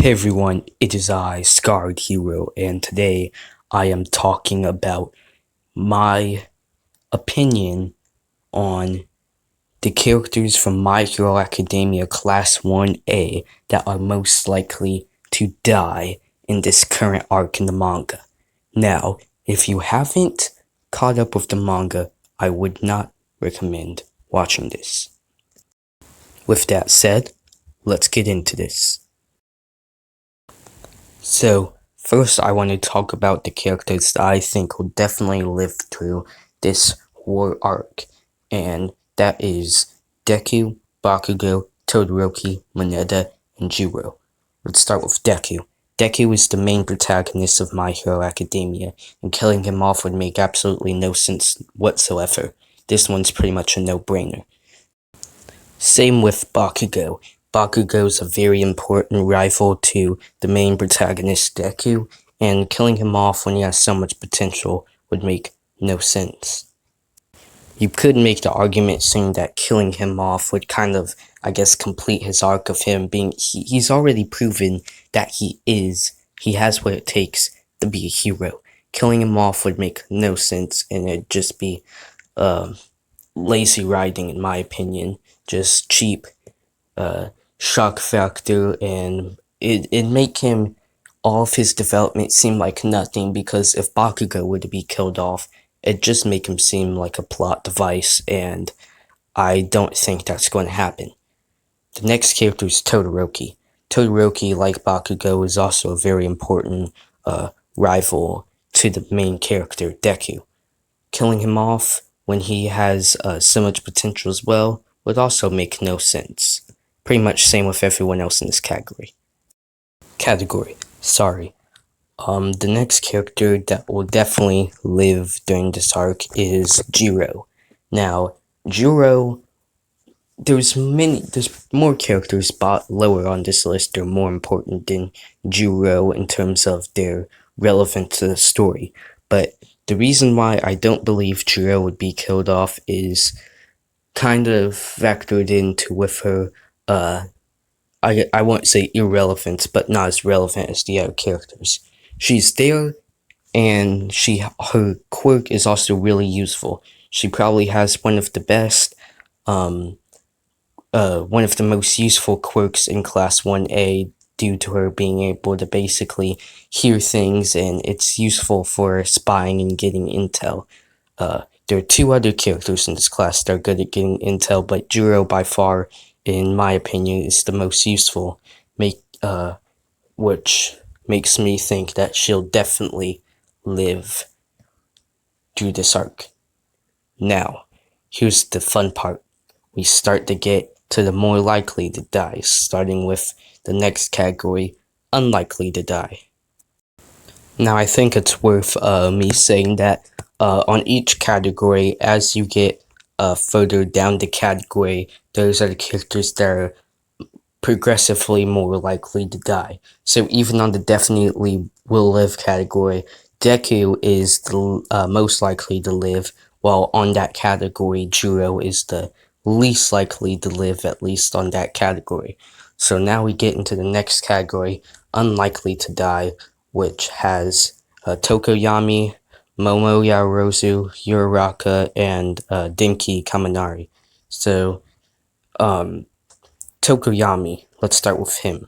Hey everyone, it is I, Scarred Hero, and today I am talking about my opinion on the characters from My Hero Academia Class 1A that are most likely to die in this current arc in the manga. Now, if you haven't caught up with the manga, I would not recommend watching this. With that said, let's get into this. So, first I want to talk about the characters that I think will definitely live through this war arc, and that is Deku, Bakugo, Todoroki, Moneta, and Jiro. Let's start with Deku. Deku is the main protagonist of My Hero Academia, and killing him off would make absolutely no sense whatsoever. This one's pretty much a no-brainer. Same with Bakugo. Bakugo is a very important rival to the main protagonist Deku, and killing him off when he has so much potential would make no sense. You could make the argument saying that killing him off would kind of, complete his arc of him being, he's already proven that he has what it takes to be a hero. Killing him off would make no sense, and it'd just be, lazy writing in my opinion, just cheap, shock factor, and it'd make him, all of his development seem like nothing, because if Bakugo were to be killed off, it'd just make him seem like a plot device, and I don't think that's going to happen. The next character is Todoroki. Todoroki, like Bakugo, is also a very important rival to the main character, Deku. Killing him off when he has so much potential as well would also make no sense. Pretty much same with everyone else in this category. The next character that will definitely live during this arc is Jiro. Now, Jiro, there's more characters lower on this list that are more important than Jiro in terms of their relevance to the story. But the reason why I don't believe Jiro would be killed off is kind of factored into with her, I won't say irrelevance, but not as relevant as the other characters. She's there, and her quirk is also really useful. She probably has one of the best, one of the most useful quirks in Class 1A due to her being able to basically hear things, and it's useful for spying and getting intel. There are two other characters in this class that are good at getting intel, but Jiro by far, in my opinion, is the most useful, which makes me think that she'll definitely live through this arc. Now, here's the fun part. We start to get to the more likely to die, starting with the next category, unlikely to die. Now, I think it's worth me saying that on each category, as you get further down the category, those are the characters that are progressively more likely to die. So even on the definitely will live category, Deku is the most likely to live, while on that category, Jiro is the least likely to live, at least on that category. So now we get into the next category, unlikely to die, which has Tokoyami, Momo Yaoyorozu, Uraraka, and Denki Kaminari. So, Tokoyami, let's start with him.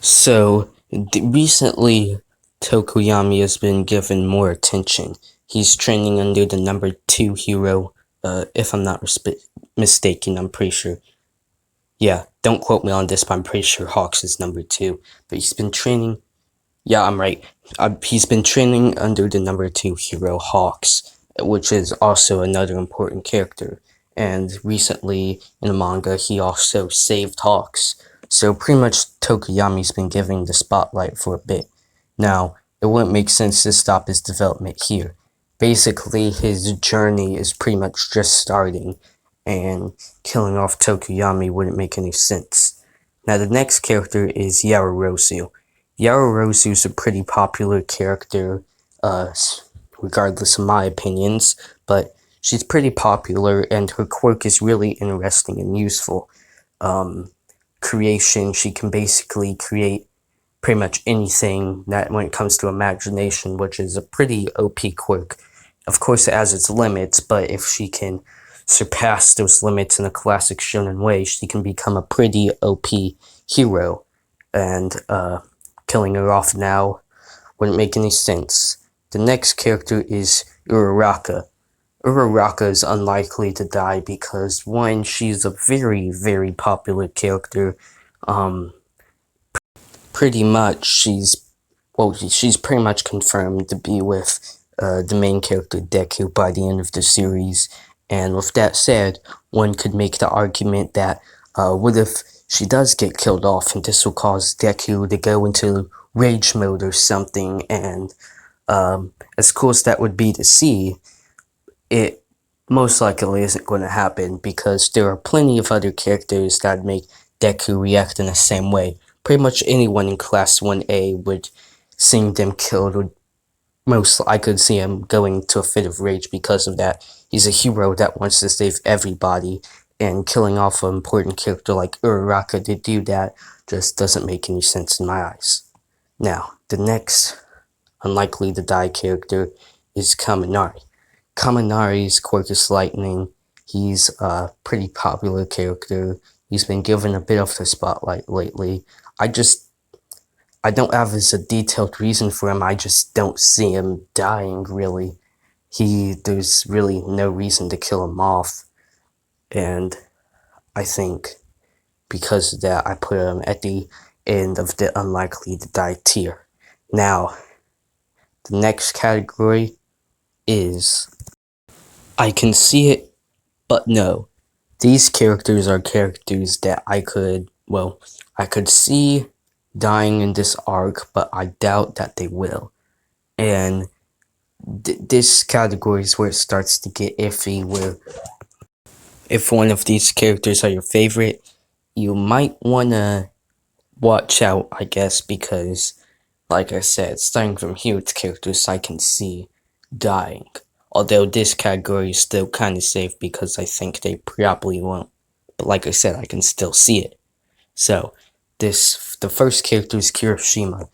So, recently, Tokoyami has been given more attention. He's training under the number 2 hero, if I'm not mistaken, I'm pretty sure. Yeah, don't quote me on this, but I'm pretty sure Hawks is number 2. But he's been training, yeah, I'm right. He's been training under the number 2 hero, Hawks, which is also another important character. And recently, in the manga, he also saved Hawks. So pretty much Tokoyami's been given the spotlight for a bit. Now, it wouldn't make sense to stop his development here. Basically, his journey is pretty much just starting, and killing off Tokoyami wouldn't make any sense. Now, the next character is Yaoyorozu. Yaoyorozu is a pretty popular character, regardless of my opinions, but she's pretty popular, and her quirk is really interesting and useful. creation. She can basically create pretty much anything that when it comes to imagination, which is a pretty OP quirk. Of course, it has its limits, but if she can surpass those limits in a classic shonen way, she can become a pretty OP hero. And killing her off now wouldn't make any sense. The next character is Uraraka. Uraraka is unlikely to die because, one, she's a very, very popular character. Pretty much, she's pretty much confirmed to be with the main character Deku by the end of the series. And with that said, one could make the argument that what if she does get killed off, and this will cause Deku to go into rage mode or something, and as cool as that would be to see, it most likely isn't going to happen because there are plenty of other characters that make Deku react in the same way. Pretty much anyone in Class 1A would, seeing them killed, I could see him going to a fit of rage because of that. He's a hero that wants to save everybody, and killing off an important character like Uraraka to do that just doesn't make any sense in my eyes. Now, the next unlikely to die character is Kaminari. Kaminari's quirk is lightning. He's a pretty popular character. He's been given a bit of the spotlight lately. I don't have a detailed reason for him. I just don't see him dying, really. There's really no reason to kill him off. And I think because of that, I put him at the end of the unlikely to die tier. Now, the next category is I can see it, but no. These characters are characters that I could see dying in this arc, but I doubt that they will. And this category is where it starts to get iffy, where if one of these characters are your favorite, you might want to watch out, I guess, because, like I said, starting from here, it's characters I can see dying. Although this category is still kind of safe because I think they probably won't. But like I said, I can still see it. So, the first character is Kirishima.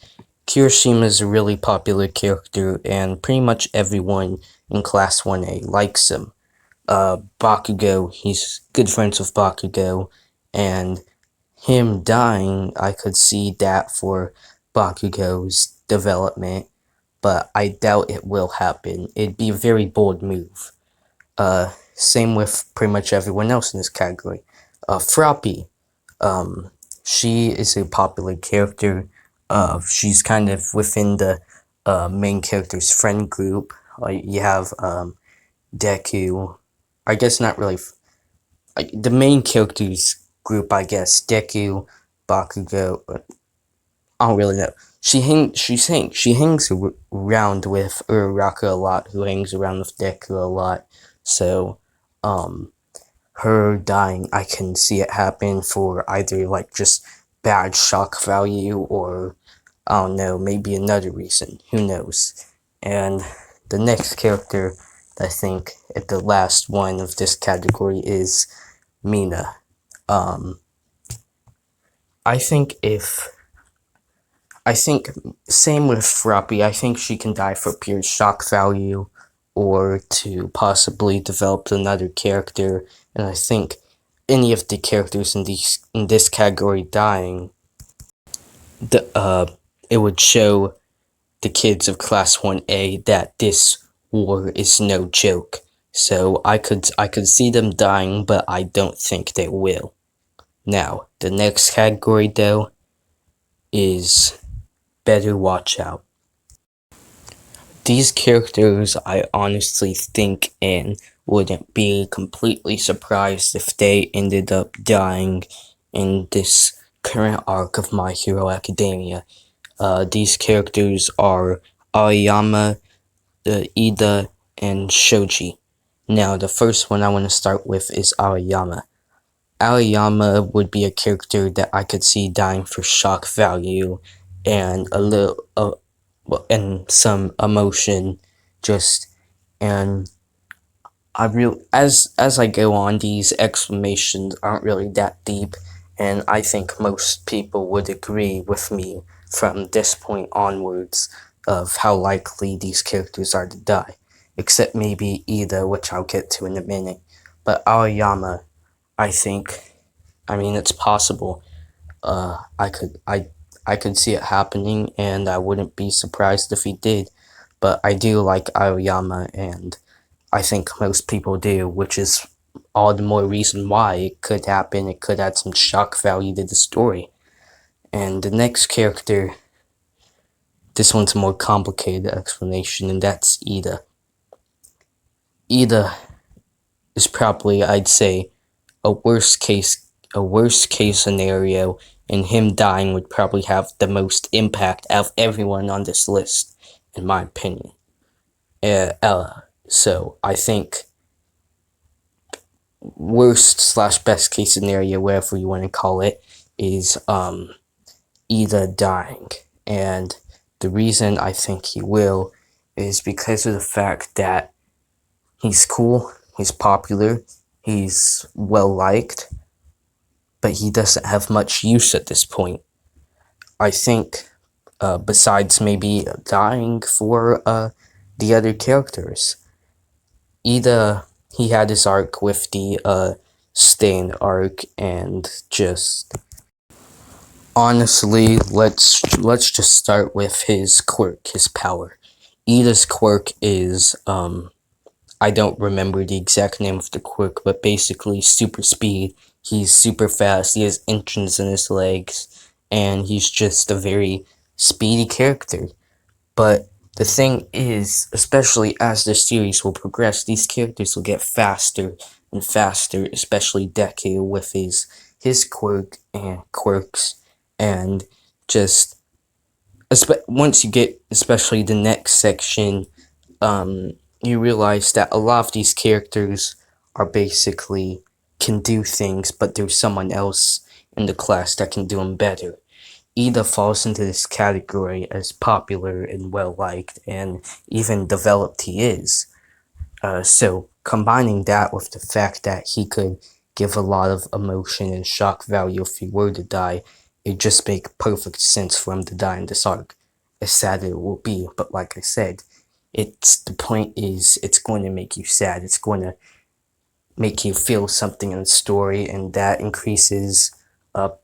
Kirishima is a really popular character, and pretty much everyone in Class 1A likes him. Bakugo, he's good friends with Bakugo, and him dying, I could see that for Bakugo's development, but I doubt it will happen. It'd be a very bold move. Same with pretty much everyone else in this category. Froppy, she is a popular character. She's kind of within the main character's friend group. You have Deku. I guess not really. The main characters group, I guess. Deku, Bakugo. I don't really know. She hangs around with Uraraka a lot, who hangs around with Deku a lot. So, her dying, I can see it happen for either like just bad shock value or I don't know, maybe another reason. Who knows? And the next character, I think, at the last one of this category is Mina. I think same with Froppy. I think she can die for pure shock value or to possibly develop another character. And I think any of the characters in this category dying, it would show the kids of Class 1A that this war is no joke. So I could see them dying, but I don't think they will. Now, the next category though is Better Watch Out. These characters I honestly think and wouldn't be completely surprised if they ended up dying in this current arc of My Hero Academia. These characters are Aoyama, Ida, and Shoji. Now, the first one I want to start with is Aoyama. Aoyama would be a character that I could see dying for shock value and and some emotion, and as I go on, these explanations aren't really that deep, and I think most people would agree with me from this point onwards of how likely these characters are to die, except maybe Ida, which I'll get to in a minute. But Aoyama, I think, I mean, it's possible. I could see it happening, and I wouldn't be surprised if he did. But I do like Aoyama, and I think most people do, which is all the more reason why it could happen. It could add some shock value to the story. And the next character, this one's a more complicated explanation, and that's Ida. Ida is probably, I'd say, a worst case scenario, and him dying would probably have the most impact out of everyone on this list, in my opinion. So I think worst / best case scenario, whatever you want to call it, is Ida dying. And the reason I think he will is because of the fact that he's cool, he's popular, he's well liked, but he doesn't have much use at this point. I think, besides maybe dying for the other characters, Ida, he had his arc with the Stain arc, and just honestly, let's just start with his quirk, his power. Ida's quirk is I don't remember the exact name of the quirk, but basically super speed. He's super fast, he has engines in his legs, and he's just a very speedy character. But the thing is, especially as the series will progress, these characters will get faster and faster, especially Deku with his quirk and quirks, and just once you get especially the next section, you realize that a lot of these characters are basically can do things, but there's someone else in the class that can do them better. Ida falls into this category as popular and well liked, and even developed he is. So combining that with the fact that he could give a lot of emotion and shock value if he were to die, it just make perfect sense for him to die in this arc. As sad as it will be, but like I said, the point is it's going to make you sad. It's going to make you feel something in the story, and that increases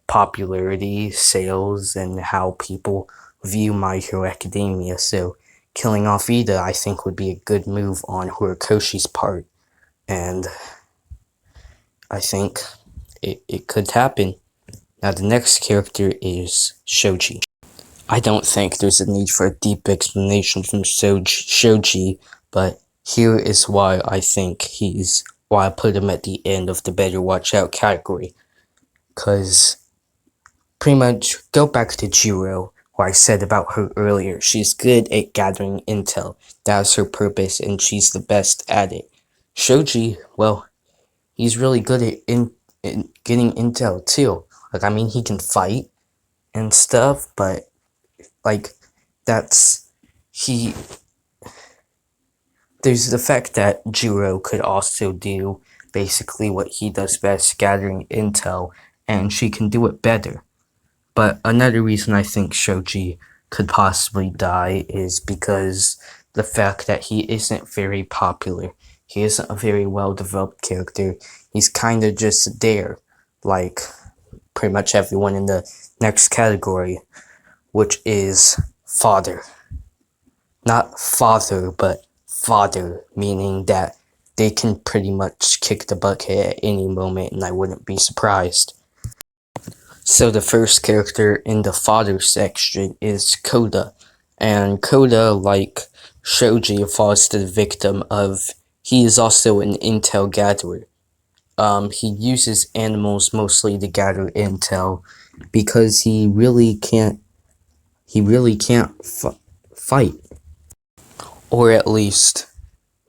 popularity, sales, and how people view My Hero Academia. So killing off Ida, I think, would be a good move on Horikoshi's part, and I think it could happen. Now the next character is Shoji. I don't think there's a need for a deep explanation from Shoji, but here is why I think why I put him at the end of the Better Watch Out category. Cause pretty much go back to Jiro, what I said about her earlier. She's good at gathering intel. That's her purpose, and she's the best at it. Shoji, well, he's really good at in getting intel too. Like, I mean, he can fight and stuff, but like, there's the fact that Jiro could also do basically what he does best, gathering intel, and she can do it better. But another reason I think Shoji could possibly die is because the fact that he isn't very popular. He isn't a very well-developed character. He's kind of just there, like pretty much everyone in the next category, which is father. Not father, but father, meaning that they can pretty much kick the bucket at any moment, and I wouldn't be surprised. So the first character in the father section is Koda, and Koda, like Shoji, falls to the victim of he is also an intel gatherer. He uses animals mostly to gather intel because he really can't fight, or at least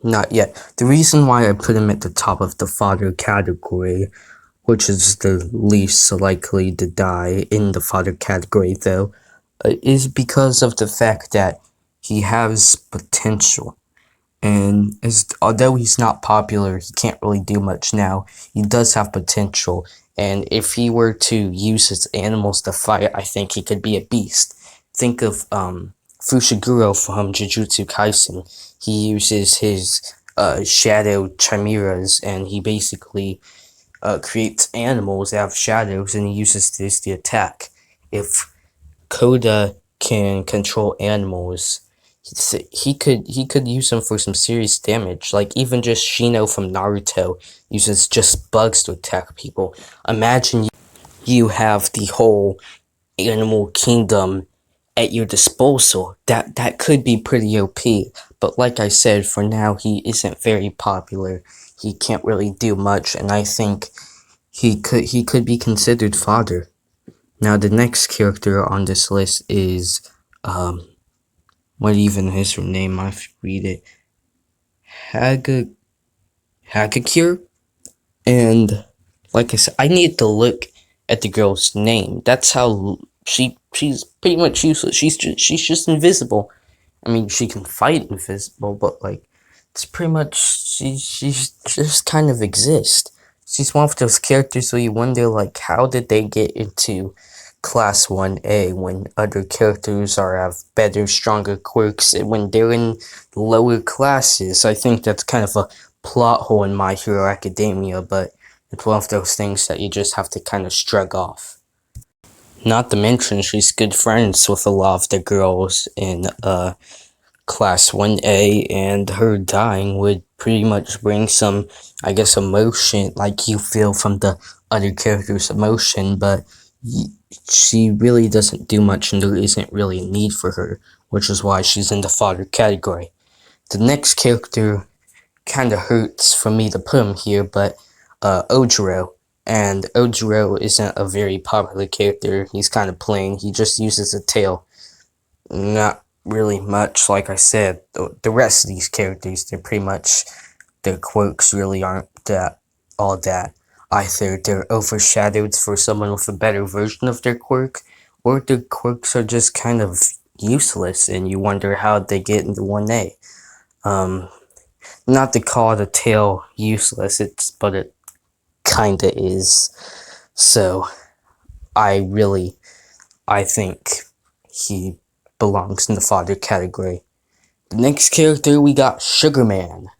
not yet. The reason why I put him at the top of the father category, which is the least likely to die in the father category though, is because of the fact that he has potential. And although he's not popular, he can't really do much now. He does have potential, and if he were to use his animals to fight, I think he could be a beast. Think of Fushiguro from Jujutsu Kaisen. He uses his shadow chimeras, and he basically creates animals that have shadows, and he uses this to attack. If Koda can control animals, he could use them for some serious damage. Like even just Shino from Naruto uses just bugs to attack people. Imagine you have the whole animal kingdom at your disposal. That could be pretty OP. But like I said, for now he isn't very popular. He can't really do much, and I think he could be considered fodder. Now the next character on this list is what even is her name? I have to read it. Hagakure? And like I said, I need to look at the girl's name. That's how she's pretty much useless. She's just invisible. I mean, she can fight invisible, but like it's pretty much she's just kind of exist. She's one of those characters where you wonder like how did they get into class 1A when other characters have better, stronger quirks when they're in lower classes. I think that's kind of a plot hole in My Hero Academia, but it's one of those things that you just have to kind of shrug off. Not to mention, she's good friends with a lot of the girls in class 1A, and her dying would pretty much bring some, I guess, emotion, like you feel from the other character's emotion, but she really doesn't do much, and there isn't really a need for her, which is why she's in the fodder category. The next character kind of hurts for me to put him here, but Ojiro. And Ojiro isn't a very popular character. He's kind of plain. He just uses a tail. Not really much, like I said. The rest of these characters, they're pretty much, their quirks really aren't all that. Either they're overshadowed for someone with a better version of their quirk, or their quirks are just kind of useless, and you wonder how they get into 1A. Not to call the tail useless, but it kinda is. So, I think he belongs in the fodder category. The next character, we got Sugarman.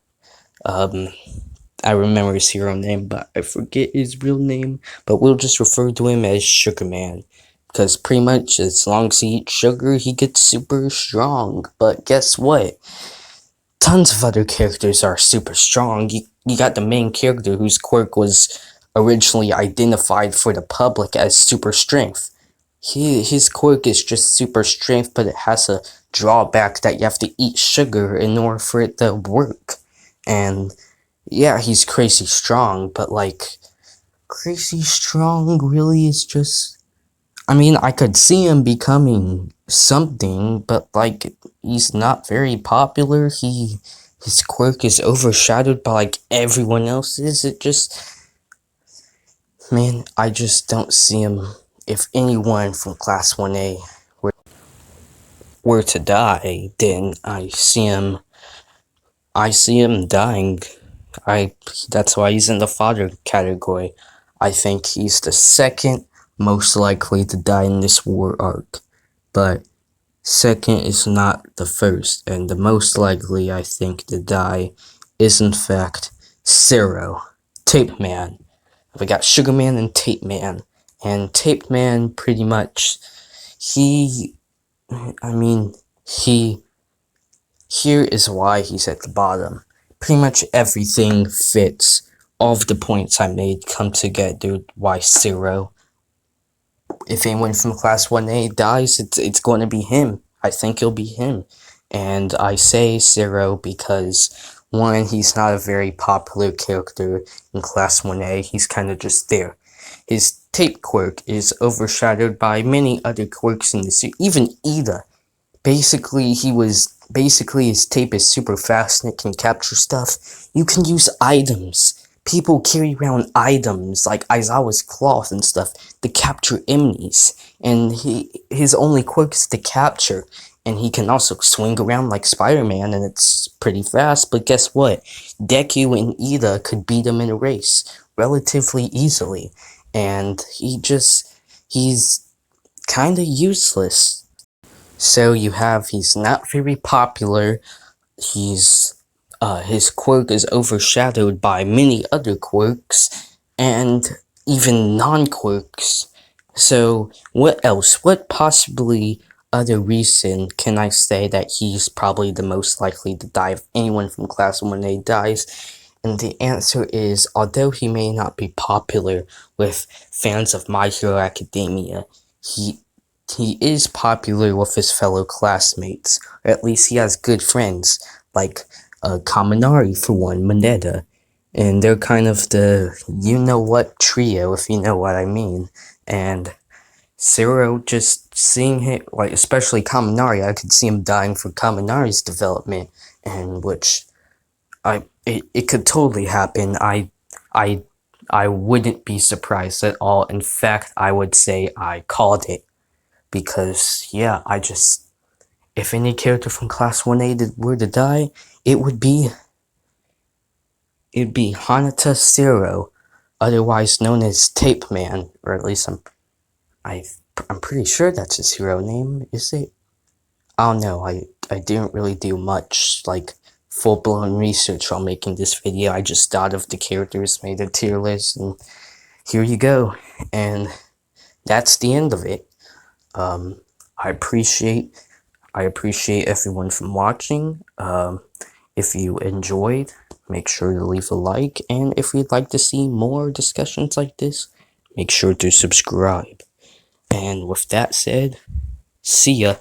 I remember his hero name, but I forget his real name. But we'll just refer to him as Sugarman, because pretty much as long as he eats sugar, he gets super strong. But guess what? Tons of other characters are super strong. You got the main character whose quirk was originally identified for the public as super strength. His quirk is just super strength, but it has a drawback that you have to eat sugar in order for it to work. And yeah, he's crazy strong, but like, crazy strong really is just, I mean, I could see him becoming something, but like, he's not very popular. His quirk is overshadowed by like everyone else's. Man, I just don't see him. If anyone from class 1A were to die, then I see him dying. That's why he's in the fodder category. I think he's the second most likely to die in this war arc, but second is not the first, and the most likely I think to die is in fact Zero, Tape Man. We got Sugarman and Tape Man, and Tape Man pretty much, here is why he's at the bottom. Pretty much everything fits. All of the points I made come together. Why Zero? If anyone from class 1A dies, it's going to be him. I think it'll be him. And I say Zero because, one, he's not a very popular character in class 1A. He's kind of just there. His tape quirk is overshadowed by many other quirks in the series. Even Ida. Basically, his tape is super fast and it can capture stuff. You can use items. People carry around items like Aizawa's cloth and stuff to capture enemies. And his only quirk is to capture. and he can also swing around like Spider-Man, and it's pretty fast. But guess what? Deku and Ida could beat him in a race relatively easily, and he's kind of useless. So you have, he's not very popular. His quirk is overshadowed by many other quirks, and even non-quirks. So what else? What possibly other reason can I say that he's probably the most likely to die if anyone from Class 1A dies? And the answer is, although he may not be popular with fans of My Hero Academia, he is popular with his fellow classmates, or at least he has good friends, like Kaminari for one, Mineta, and they're kind of the you-know-what trio, if you know what I mean. And Zero, just seeing him, like, especially Kaminari, I could see him dying for Kaminari's development, and which, it could totally happen. I wouldn't be surprised at all. In fact, I would say I called it. Because, yeah, if any character from Class 1A were to die, it'd be Hanata Zero, otherwise known as Tape Man, or at least I'm pretty sure that's his hero name, is it? I don't know, I didn't really do much, like, full-blown research while making this video. I just thought of the characters, made a tier list, and here you go. And that's the end of it. I appreciate everyone from watching. If you enjoyed, make sure to leave a like, and if you'd like to see more discussions like this, make sure to subscribe. And with that said, see ya.